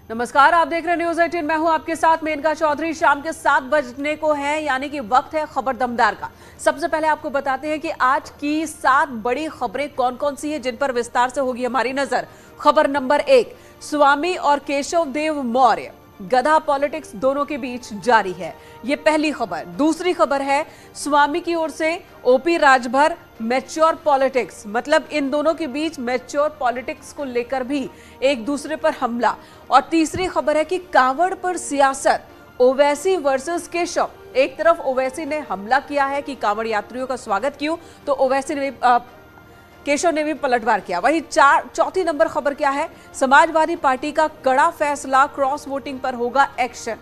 नमस्कार, आप देख रहे हैं न्यूज 18। मैं हूं आपके साथ मेनका चौधरी। शाम के 7 बजने को है, यानी कि वक्त है खबर दमदार का। सबसे पहले आपको बताते हैं कि आज की 7 बड़ी खबरें कौन कौन सी है, जिन पर विस्तार से होगी हमारी नजर। खबर नंबर 1, स्वामी और केशव देव मौर्य गधा पॉलिटिक्स दोनों के बीच जारी है, ये पहली खबर। दूसरी खबर है स्वामी की ओर से ओपी राजभर मैच्योर पॉलिटिक्स, मतलब इन दोनों के बीच मैच्योर पॉलिटिक्स को लेकर भी एक दूसरे पर हमला। और तीसरी खबर है कि कांवड़ पर सियासत, ओवैसी वर्सेस केशव। एक तरफ ओवैसी ने हमला किया है कि कांवड़ यात्रियों का स्वागत क्यों, तो ओवैसी ने केशव ने भी पलटवार किया। वहीं चौथी नंबर खबर क्या है, समाजवादी पार्टी का कड़ा फैसला, क्रॉस वोटिंग पर होगा एक्शन।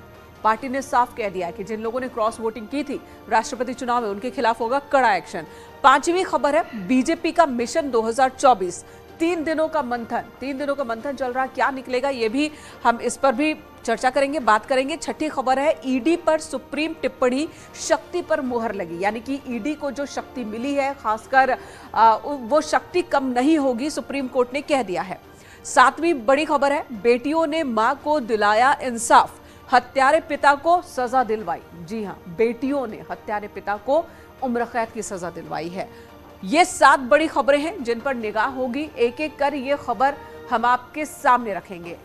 पार्टी ने साफ कह दिया है कि जिन लोगों ने क्रॉस वोटिंग की थी राष्ट्रपति चुनाव में, उनके खिलाफ होगा कड़ा एक्शन। पांचवी खबर है बीजेपी का मिशन 2024, 3 दिनों का मंथन चल रहा, क्या निकलेगा ये भी हम इस पर भी चर्चा करेंगे, बात करेंगे। छठी खबर है ईडी पर सुप्रीम टिप्पणी, शक्ति पर मुहर लगी, यानी कि ईडी को जो शक्ति मिली है, खासकर वो शक्ति कम नहीं होगी, सुप्रीम कोर्ट ने कह दिया है। सातवीं बड़ी खबर है बेटियों ने मां को दिलाया इंसाफ, हत्यारे पिता को सजा दिलवाई। जी हां, बेटियों ने हत्यारे पिता को उम्र कैद की सजा दिलवाई है। ये 7 बड़ी खबरें हैं जिन पर निगाह होगी, एक एक कर ये खबर हम आपके सामने रखेंगे।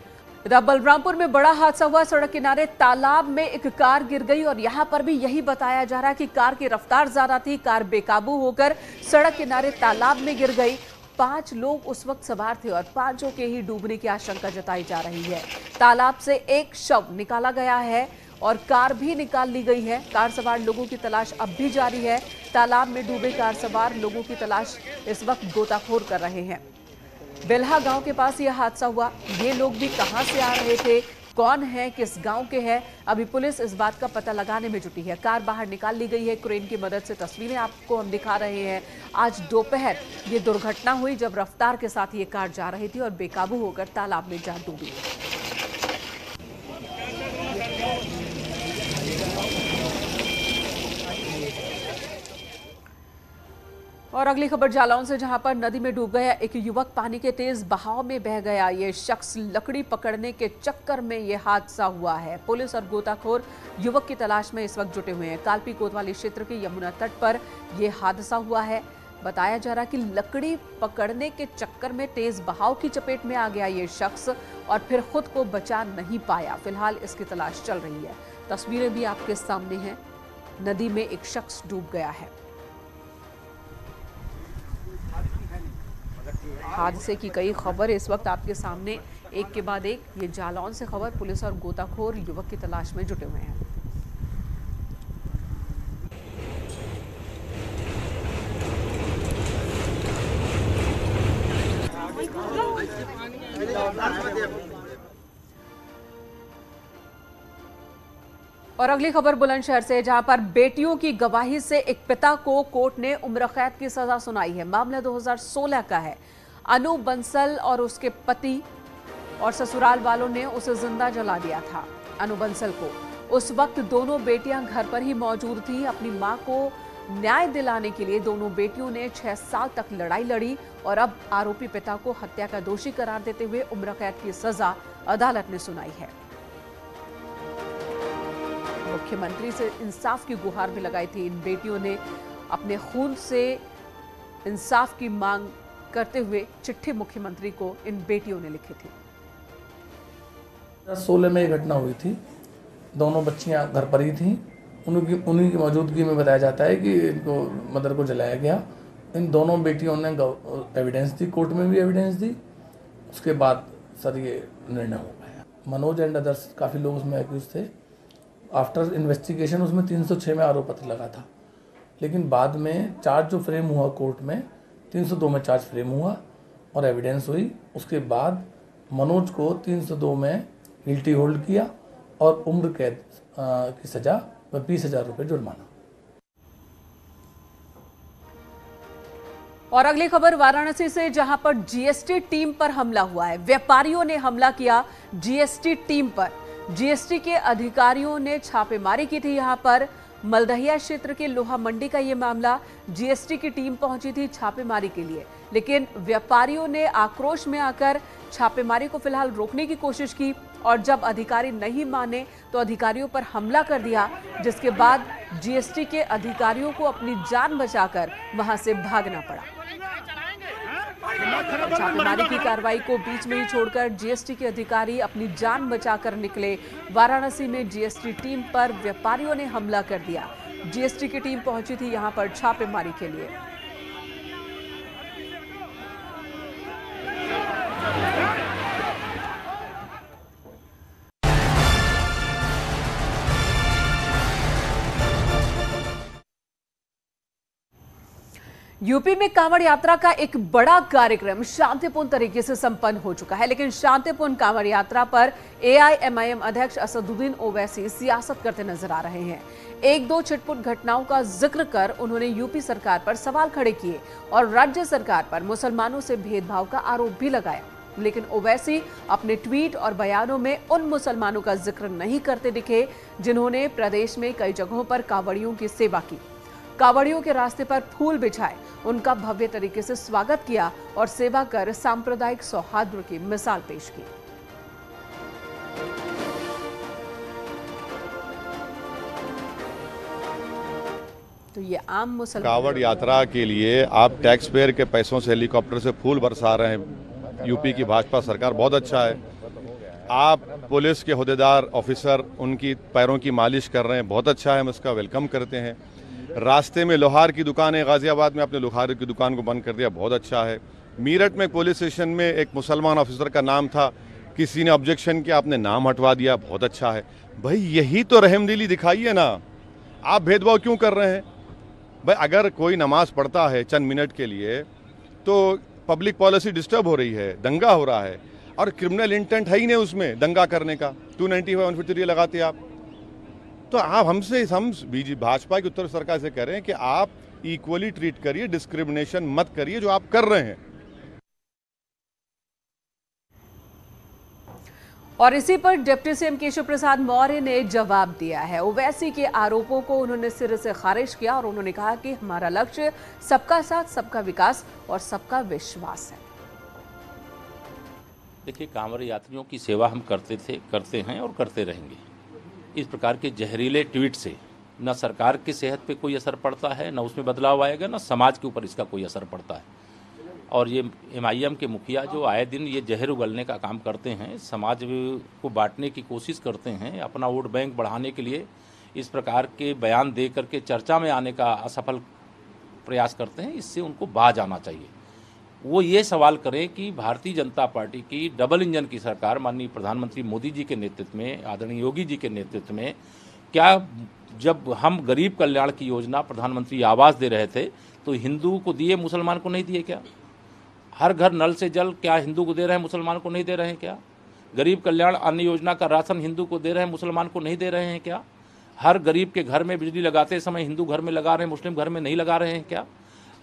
बलरामपुर में बड़ा हादसा हुआ, सड़क किनारे तालाब में एक कार गिर गई और यहां पर भी यही बताया जा रहा है कि कार की रफ्तार ज्यादा थी, कार बेकाबू होकर सड़क किनारे तालाब में गिर गई। 5 लोग उस वक्त सवार थे और 5 के ही डूबने की आशंका जताई जा रही है। तालाब से एक शव निकाला गया है और कार भी निकाल ली गई है। कार सवार लोगों की तलाश अब भी जारी है। तालाब में डूबे कार सवार लोगों की तलाश इस वक्त गोताखोर कर रहे हैं। बेल्हा गांव के पास यह हादसा हुआ, ये लोग भी कहां से आ रहे थे, कौन है, किस गांव के हैं, अभी पुलिस इस बात का पता लगाने में जुटी है। कार बाहर निकाल ली गई है क्रेन की मदद से, तस्वीरें आपको हम दिखा रहे हैं। आज दोपहर ये दुर्घटना हुई जब रफ्तार के साथ ये कार जा रही थी और बेकाबू होकर तालाब में जा डूबी। और अगली खबर जालौन से, जहां पर नदी में डूब गया एक युवक, पानी के तेज बहाव में बह गया। ये शख्स लकड़ी पकड़ने के चक्कर में ये हादसा हुआ है। पुलिस और गोताखोर युवक की तलाश में इस वक्त जुटे हुए हैं। कालपी कोतवाली क्षेत्र के यमुना तट पर यह हादसा हुआ है। बताया जा रहा कि लकड़ी पकड़ने के चक्कर में तेज बहाव की चपेट में आ गया ये शख्स और फिर खुद को बचा नहीं पाया। फिलहाल इसकी तलाश चल रही है। तस्वीरें भी आपके सामने हैं, नदी में एक शख्स डूब गया है। हादसे की कई खबर इस वक्त आपके सामने, एक के बाद एक। ये जालौन से खबर, पुलिस और गोताखोर युवक की तलाश में जुटे हुए हैं। और अगली खबर बुलंदशहर से, जहां पर बेटियों की गवाही से एक पिता को कोर्ट ने उम्र कैद की सजा सुनाई है। मामला 2016 का है। अनु बंसल और उसके पति और ससुराल वालों ने उसे जिंदा जला दिया था। अनु बंसल को उस वक्त दोनों बेटियां घर पर ही मौजूद थी। अपनी मां को न्याय दिलाने के लिए दोनों बेटियों ने 6 साल तक लड़ाई लड़ी और अब आरोपी पिता को हत्या का दोषी करार देते हुए उम्र कैद की सजा अदालत ने सुनाई है। मुख्यमंत्री से इंसाफ की गुहार भी लगाई थी। इन बेटियों ने अपने खून से इंसाफ की मांग करते हुए चिट्ठी मुख्यमंत्री को इन बेटियों ने लिखी थी। 2016 में ये घटना हुई थी। दोनों बच्चियां घर पर ही थीं। उन्हीं की मौजूदगी में बताया जाता है कि इनको मदर को जलाया गया। इन दोनों बेटियों ने एविडेंस दी, कोर्ट में भी एविडेंस दी। उसके बाद सर ये निर्णय हो गया। मनोज एंड अदर्स काफ़ी लोग उसमें एक्यूज थे। आफ्टर इन्वेस्टिगेशन उसमें 306 में आरोप पत्र लगा था, लेकिन बाद में चार्ज जो फ्रेम हुआ कोर्ट में 302 में चार्ज फ्रेम हुआ और एविडेंस हुई। उसके बाद मनोज को 302 में गिल्टी होल्ड किया और उम्र कैद की सजा व 20,000 रुपये जुर्माना। और अगली खबर वाराणसी से, जहां पर जीएसटी टीम पर हमला हुआ है। व्यापारियों ने हमला किया जीएसटी टीम पर। जीएसटी के अधिकारियों ने छापेमारी की थी। यहां पर मलदहिया क्षेत्र के लोहा मंडी का यह मामला। जीएसटी की टीम पहुंची थी छापेमारी के लिए, लेकिन व्यापारियों ने आक्रोश में आकर छापेमारी को फिलहाल रोकने की कोशिश की और जब अधिकारी नहीं माने तो अधिकारियों पर हमला कर दिया, जिसके बाद जीएसटी के अधिकारियों को अपनी जान बचाकर वहां से भागना पड़ा। छापेमारी की कार्रवाई को बीच में ही छोड़कर जीएसटी के अधिकारी अपनी जान बचाकर निकले। वाराणसी में जीएसटी टीम पर व्यापारियों ने हमला कर दिया। जीएसटी की टीम पहुंची थी यहां पर छापेमारी के लिए। यूपी में कांवड़ यात्रा का एक बड़ा कार्यक्रम शांतिपूर्ण तरीके से संपन्न हो चुका है, लेकिन शांतिपूर्ण कांवड़ यात्रा पर एआईएमआईएम अध्यक्ष असदुद्दीन ओवैसी सियासत करते नजर आ रहे हैं। एक दो छिटपुट घटनाओं का जिक्र कर उन्होंने यूपी सरकार पर सवाल खड़े किए और राज्य सरकार पर मुसलमानों से भेदभाव का आरोप भी लगाया। लेकिन ओवैसी अपने ट्वीट और बयानों में उन मुसलमानों का जिक्र नहीं करते दिखे जिन्होंने प्रदेश में कई जगहों पर कांवड़ियों की सेवा की, कांवड़ियों के रास्ते पर फूल बिछाए, उनका भव्य तरीके से स्वागत किया और सेवा कर सांप्रदायिक सौहार्द की मिसाल पेश की। तो ये आम मुसलमान कांवड़ यात्रा के लिए आप टैक्स पेयर के पैसों से हेलीकॉप्टर से फूल बरसा रहे हैं। यूपी की भाजपा सरकार बहुत अच्छा है। आप पुलिस के ओहदेदार ऑफिसर उनकी पैरों की मालिश कर रहे हैं, बहुत अच्छा है, हम इसका वेलकम करते हैं। रास्ते में लोहार की दुकान है, गाजियाबाद में आपने लोहार की दुकान को बंद कर दिया, बहुत अच्छा है। मीरठ में पुलिस स्टेशन में एक मुसलमान ऑफिसर का नाम था, किसी ने ऑब्जेक्शन किया, आपने नाम हटवा दिया, बहुत अच्छा है। भाई यही तो रहमदिली दिखाइए ना, आप भेदभाव क्यों कर रहे हैं? भाई अगर कोई नमाज पढ़ता है चंद मिनट के लिए तो पब्लिक पॉलिसी डिस्टर्ब हो रही है, दंगा हो रहा है और क्रिमिनल इंटेंट है ही नहीं उसमें दंगा करने का। 295 153 लगाते आप, तो आप हमसे हम भाजपा की उत्तर सरकार से कह रहे हैं कि आप इक्वली ट्रीट करिए, डिस्क्रिमिनेशन मत करिए जो आप कर रहे हैं। और इसी पर डिप्टी सीएम केशव प्रसाद मौर्य ने जवाब दिया है। ओवैसी के आरोपों को उन्होंने सिरे से खारिज किया और उन्होंने कहा कि हमारा लक्ष्य सबका साथ, सबका विकास और सबका विश्वास है। देखिए, कांवड़ यात्रियों की सेवा हम करते हैं और करते रहेंगे। इस प्रकार के जहरीले ट्वीट से न सरकार की सेहत पे कोई असर पड़ता है, न उसमें बदलाव आएगा, न समाज के ऊपर इसका कोई असर पड़ता है। और ये एमआईएम के मुखिया जो आए दिन ये जहर उगलने का काम करते हैं, समाज को बांटने की कोशिश करते हैं, अपना वोट बैंक बढ़ाने के लिए इस प्रकार के बयान दे करके चर्चा में आने का असफल प्रयास करते हैं, इससे उनको बाज आना चाहिए। वो ये सवाल करें कि भारतीय जनता पार्टी की डबल इंजन की सरकार माननीय प्रधानमंत्री मोदी जी के नेतृत्व में, आदरणीय योगी जी के नेतृत्व में, क्या जब हम गरीब कल्याण की योजना प्रधानमंत्री आवास दे रहे थे तो हिंदू को दिए, मुसलमान को नहीं दिए क्या? हर घर नल से जल क्या हिंदू को दे रहे हैं, मुसलमान को नहीं दे रहे हैं क्या? गरीब कल्याण अन्न योजना का राशन हिंदू को दे रहे हैं, मुसलमान को नहीं दे रहे हैं क्या? हर गरीब के घर में बिजली लगाते समय हिंदू घर में लगा रहे हैं, मुस्लिम घर में नहीं लगा रहे हैं क्या?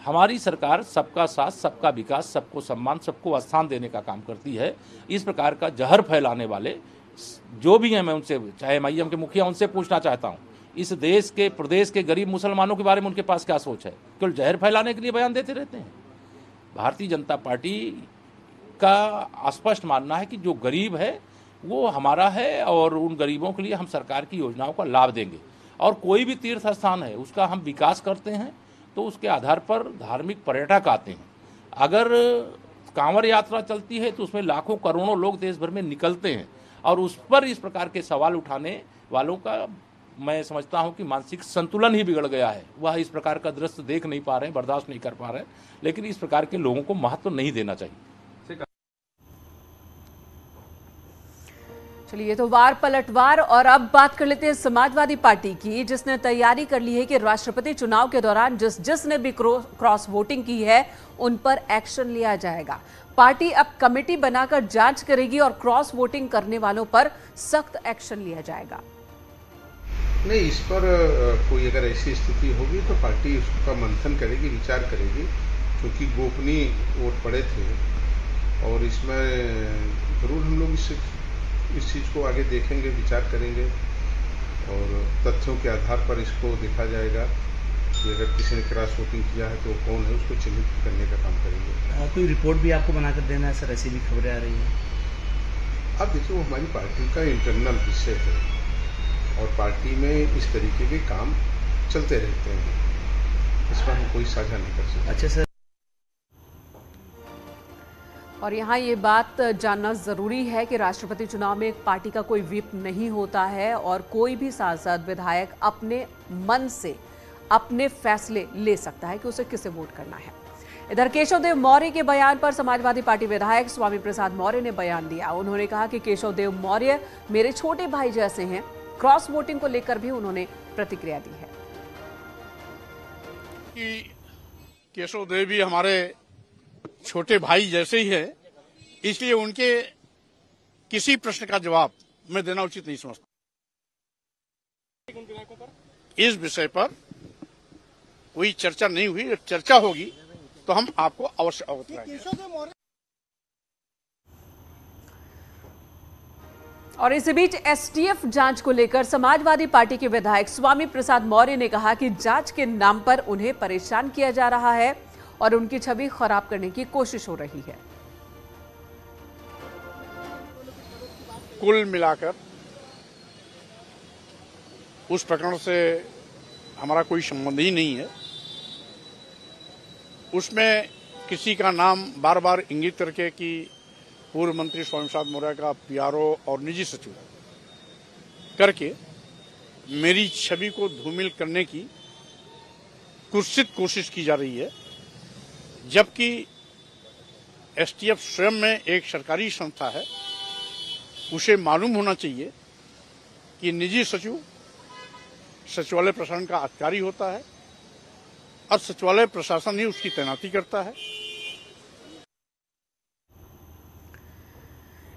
हमारी सरकार सबका साथ, सबका विकास, सबको सम्मान, सबको स्थान देने का काम करती है। इस प्रकार का जहर फैलाने वाले जो भी हैं, मैं उनसे, चाहे एमआईएम के मुखिया, उनसे पूछना चाहता हूँ, इस देश के, प्रदेश के गरीब मुसलमानों के बारे में उनके पास क्या सोच है? केवल जहर फैलाने के लिए बयान देते रहते हैं। भारतीय जनता पार्टी का स्पष्ट मानना है कि जो गरीब है वो हमारा है और उन गरीबों के लिए हम सरकार की योजनाओं का लाभ देंगे। और कोई भी तीर्थ स्थान है उसका हम विकास करते हैं तो उसके आधार पर धार्मिक पर्यटक आते हैं। अगर कांवड़ यात्रा चलती है तो उसमें लाखों करोड़ों लोग देश भर में निकलते हैं और उस पर इस प्रकार के सवाल उठाने वालों का मैं समझता हूं कि मानसिक संतुलन ही बिगड़ गया है। वह इस प्रकार का दृश्य देख नहीं पा रहे हैं, बर्दाश्त नहीं कर पा रहे हैं, लेकिन इस प्रकार के लोगों को महत्व नहीं देना चाहिए। चलिए, तो वार पलटवार। और अब बात कर लेते हैं समाजवादी पार्टी की, जिसने तैयारी कर ली है कि राष्ट्रपति चुनाव के दौरान जिसने भी क्रॉस वोटिंग की है उन पर एक्शन लिया जाएगा। पार्टी अब कमेटी बनाकर जांच करेगी और क्रॉस वोटिंग करने वालों पर सख्त एक्शन लिया जाएगा। नहीं, इस पर कोई अगर ऐसी स्थिति होगी तो पार्टी उसका मंथन करेगी, विचार करेगी, क्योंकि गोपनीय वोट पड़े थे और इसमें जरूर हम लोग इस चीज़ को आगे देखेंगे, विचार करेंगे और तथ्यों के आधार पर इसको देखा जाएगा कि अगर किसी ने क्रॉस वोटिंग किया है तो कौन है, उसको चिन्हित करने का काम करेंगे। कोई रिपोर्ट भी आपको बनाकर देना है सर? ऐसी भी खबरें आ रही हैं। अब देखिए वो हमारी पार्टी का इंटरनल विषय है और पार्टी में इस तरीके के काम चलते रहते हैं, इस पर हम कोई साझा नहीं कर सकते। अच्छा सर, और यहाँ ये बात जानना जरूरी है कि राष्ट्रपति चुनाव में एक पार्टी का कोई व्हिप नहीं होता है और कोई भी सांसद विधायक अपने मन से अपने फैसले ले सकता है कि उसे किसे वोट करना है। इधर केशव देव मौर्य के बयान पर समाजवादी पार्टी विधायक स्वामी प्रसाद मौर्य ने बयान दिया। उन्होंने कहा कि केशव देव मौर्य मेरे छोटे भाई जैसे हैं। क्रॉस वोटिंग को लेकर भी उन्होंने प्रतिक्रिया दी है कि केशव देव भी हमारे छोटे भाई जैसे ही है, इसलिए उनके किसी प्रश्न का जवाब मैं देना उचित नहीं समझता। इस विषय पर कोई चर्चा नहीं हुई, जब चर्चा होगी तो हम आपको अवश्य अवगत कराएंगे। और इसी बीच एसटीएफ जांच को लेकर समाजवादी पार्टी के विधायक स्वामी प्रसाद मौर्य ने कहा कि जांच के नाम पर उन्हें परेशान किया जा रहा है और उनकी छवि खराब करने की कोशिश हो रही है। कुल मिलाकर उस प्रकरण से हमारा कोई संबंध ही नहीं है। उसमें किसी का नाम बार बार इंगित करके कि पूर्व मंत्री स्वामी प्रसाद मौर्य का पीआरओ और निजी सचिव करके मेरी छवि को धूमिल करने की कुत्सित कोशिश की जा रही है, जबकि एसटीएफ स्वयं में एक सरकारी संस्था है। उसे मालूम होना चाहिए कि निजी सचिव सचिवालय प्रशासन का अधिकारी होता है और सचिवालय प्रशासन ही उसकी तैनाती करता है।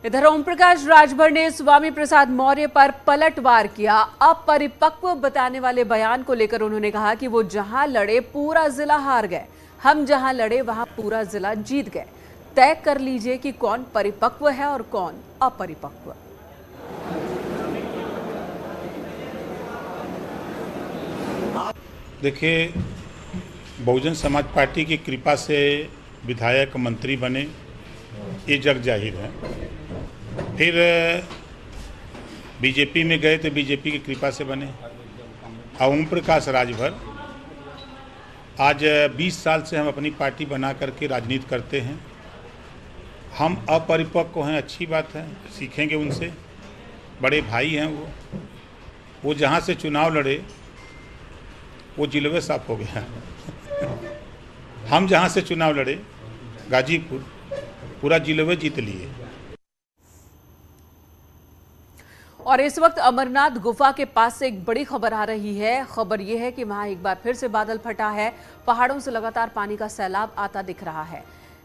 इधर ओम प्रकाश राजभर ने स्वामी प्रसाद मौर्य पर पलटवार किया। अपरिपक्व बताने वाले बयान को लेकर उन्होंने कहा कि वो जहां लड़े पूरा जिला हार गए, हम जहां लड़े वहां पूरा जिला जीत गए। तय कर लीजिए कि कौन परिपक्व है और कौन अपरिपक्व। देखिए, बहुजन समाज पार्टी की कृपा से विधायक मंत्री बने, ये जग जाहिर है। फिर बीजेपी में गए तो बीजेपी की कृपा से बने। ओम प्रकाश राजभर आज 20 साल से हम अपनी पार्टी बना करके राजनीति करते हैं। हम अपरिपक्व हैं, अच्छी बात है, सीखेंगे उनसे। बड़े भाई हैं वो जहाँ से चुनाव लड़े वो जिलवे साफ हो गया। हम जहाँ से चुनाव लड़े गाजीपुर, पूरा जिलवे जीत लिए। और इस वक्त अमरनाथ गुफा के पास से एक बड़ी खबर आ रही है। खबर यह है कि वहां एक बार फिर से बादल फटा है। पहाड़ों से लगातार पानी का सैलाब आता दिख रहा है।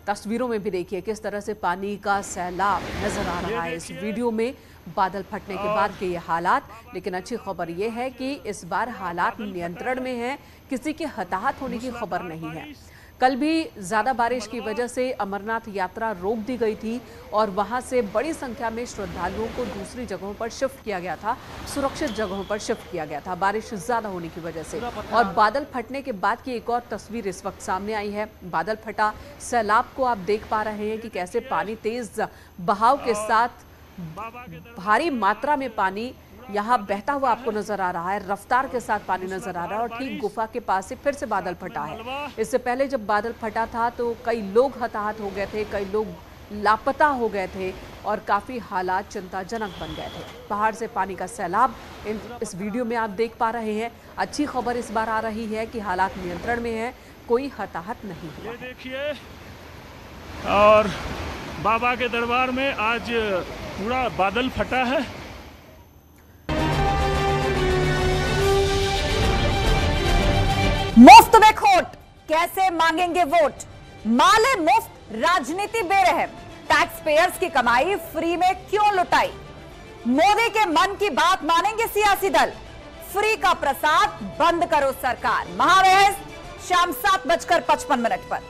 तस्वीरों में भी देखिए किस तरह से पानी का सैलाब नजर आ रहा है इस वीडियो में, बादल फटने के बाद के ये हालात। लेकिन अच्छी खबर यह है कि इस बार हालात नियंत्रण में हैं, किसी के हताहत होने की खबर नहीं है। कल भी ज्यादा बारिश की वजह से अमरनाथ यात्रा रोक दी गई थी और वहां से बड़ी संख्या में श्रद्धालुओं को दूसरी जगहों पर शिफ्ट किया गया था, सुरक्षित जगहों पर शिफ्ट किया गया था बारिश ज्यादा होने की वजह से। और बादल फटने के बाद की एक और तस्वीर इस वक्त सामने आई है। बादल फटा, सैलाब को आप देख पा रहे हैं कि कैसे पानी तेज बहाव के साथ भारी मात्रा में पानी यहाँ बहता हुआ आपको नजर आ रहा है, रफ्तार के साथ पानी नजर आ रहा है। और ठीक गुफा के पास से फिर से बादल फटा है। इससे पहले जब बादल फटा था तो कई लोग हताहत हो गए थे, कई लोग लापता हो गए थे और काफी हालात चिंताजनक बन गए थे। पहाड़ से पानी का सैलाब इस वीडियो में आप देख पा रहे हैं। अच्छी खबर इस बार आ रही है कि हालात नियंत्रण में है, कोई हताहत नहीं हुआ। ये देखिए, और बाबा के दरबार में आज पूरा बादल फटा है। मुफ्त में खोट, कैसे मांगेंगे वोट? माले मुफ्त, राजनीति बेरहम, टैक्स पेयर्स की कमाई फ्री में क्यों लुटाई? मोदी के मन की बात मानेंगे सियासी दल? फ्री का प्रसाद बंद करो सरकार। महाबहस शाम 7:55 पर।